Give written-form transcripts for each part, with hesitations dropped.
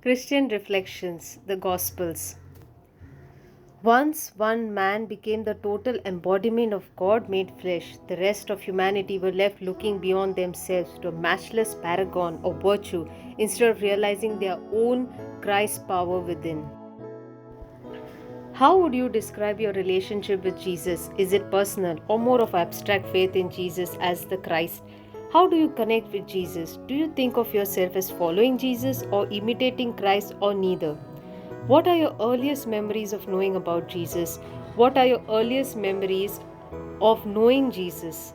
Christian Reflections, the Gospels. Once one man became the total embodiment of God made flesh, the rest of humanity were left looking beyond themselves to a matchless paragon of virtue instead of realizing their own Christ power within. How would you describe your relationship with Jesus? Is it personal or more of abstract faith in Jesus as the Christ? How do you connect with Jesus? Do you think of yourself as following Jesus or imitating Christ or neither? What are your earliest memories of knowing about Jesus? What are your earliest memories of knowing Jesus?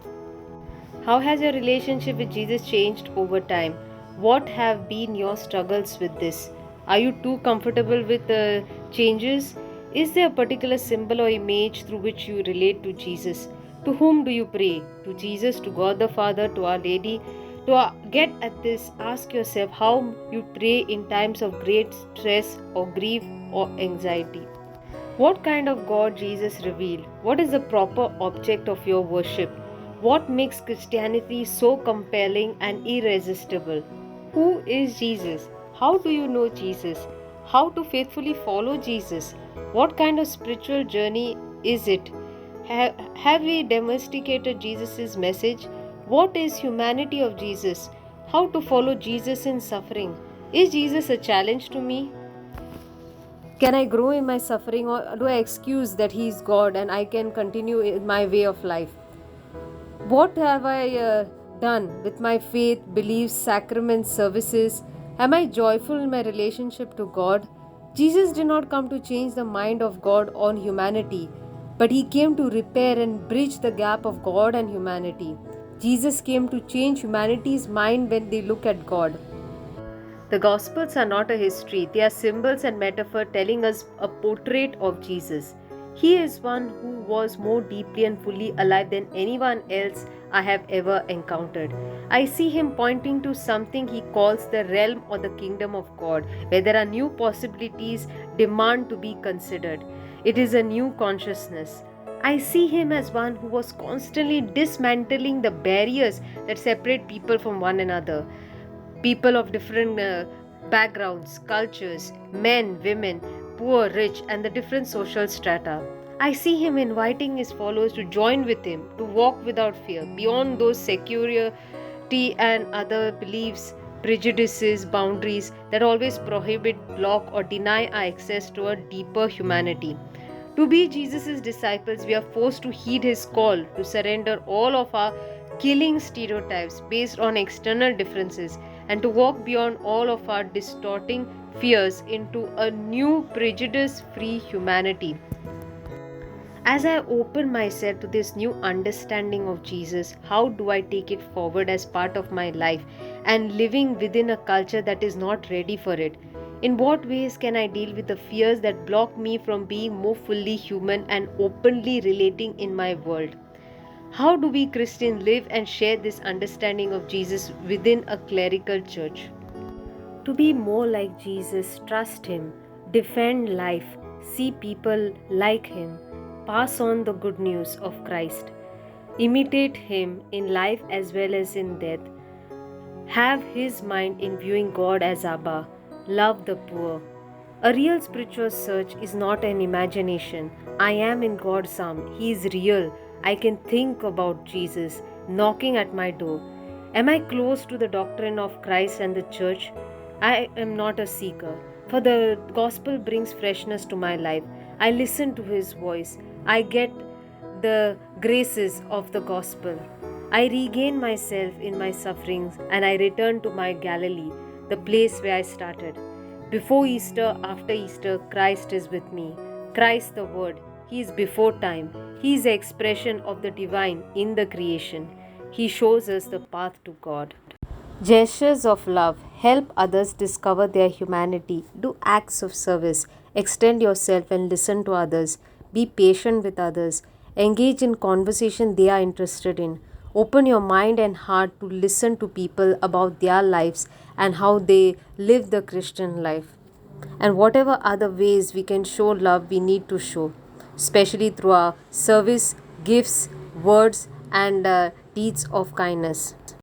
How has your relationship with Jesus changed over time? What have been your struggles with this? Are you too comfortable with the changes? Is there a particular symbol or image through which you relate to Jesus? To whom do you pray? To Jesus, to God the Father, to Our Lady? To get at this, ask yourself how you pray in times of great stress or grief or anxiety. What kind of God Jesus revealed? What is the proper object of your worship? What makes Christianity so compelling and irresistible? Who is Jesus? How do you know Jesus? How to faithfully follow Jesus? What kind of spiritual journey is it? Have we domesticated Jesus' message? What is humanity of Jesus? How to follow Jesus in suffering? Is Jesus a challenge to me? Can I grow in my suffering, or do I excuse that He is God and I can continue in my way of life? What have I done with my faith, beliefs, sacraments, services? Am I joyful in my relationship to God? Jesus did not come to change the mind of God on humanity, but He came to repair and bridge the gap of God and humanity. Jesus came to change humanity's mind when they look at God. The Gospels are not a history, they are symbols and metaphor telling us a portrait of Jesus. He is one who was more deeply and fully alive than anyone else I have ever encountered. I see him pointing to something he calls the realm or the kingdom of God, where there are new possibilities demand to be considered. It is a new consciousness. I see him as one who was constantly dismantling the barriers that separate people from one another. People of different backgrounds, cultures, men, women, poor, rich, and the different social strata. I see him inviting his followers to join with him, to walk without fear, beyond those security and other beliefs, prejudices, boundaries that always prohibit, block, or deny our access to a deeper humanity. To be Jesus' disciples, we are forced to heed his call to surrender all of our killing stereotypes based on external differences and to walk beyond all of our distorting fears into a new prejudice free humanity. As I open myself to this new understanding of Jesus, how do I take it forward as part of my life and living within a culture that is not ready for it? In what ways can I deal with the fears that block me from being more fully human and openly relating in my world? How do we Christians live and share this understanding of Jesus within a clerical church? To be more like Jesus, trust Him, defend life, see people like Him, pass on the good news of Christ, imitate Him in life as well as in death, have His mind in viewing God as Abba, love the poor. A real spiritual search is not an imagination. I am in God's arm. He is real. I can think about Jesus knocking at my door. Am I close to the doctrine of Christ and the church? I am not a seeker, for the gospel brings freshness to my life. I listen to His voice. I get the graces of the gospel. I regain myself in my sufferings and I return to my Galilee, the place where I started. Before Easter, after Easter, Christ is with me. Christ the Word. He is before time. He is the expression of the divine in the creation. He shows us the path to God. Gestures of love. Help others discover their humanity. Do acts of service. Extend yourself and listen to others. Be patient with others. Engage in conversation they are interested in. Open your mind and heart to listen to people about their lives and how they live the Christian life. And whatever other ways we can show love, we need to show, especially through our service, gifts, words, and deeds of kindness.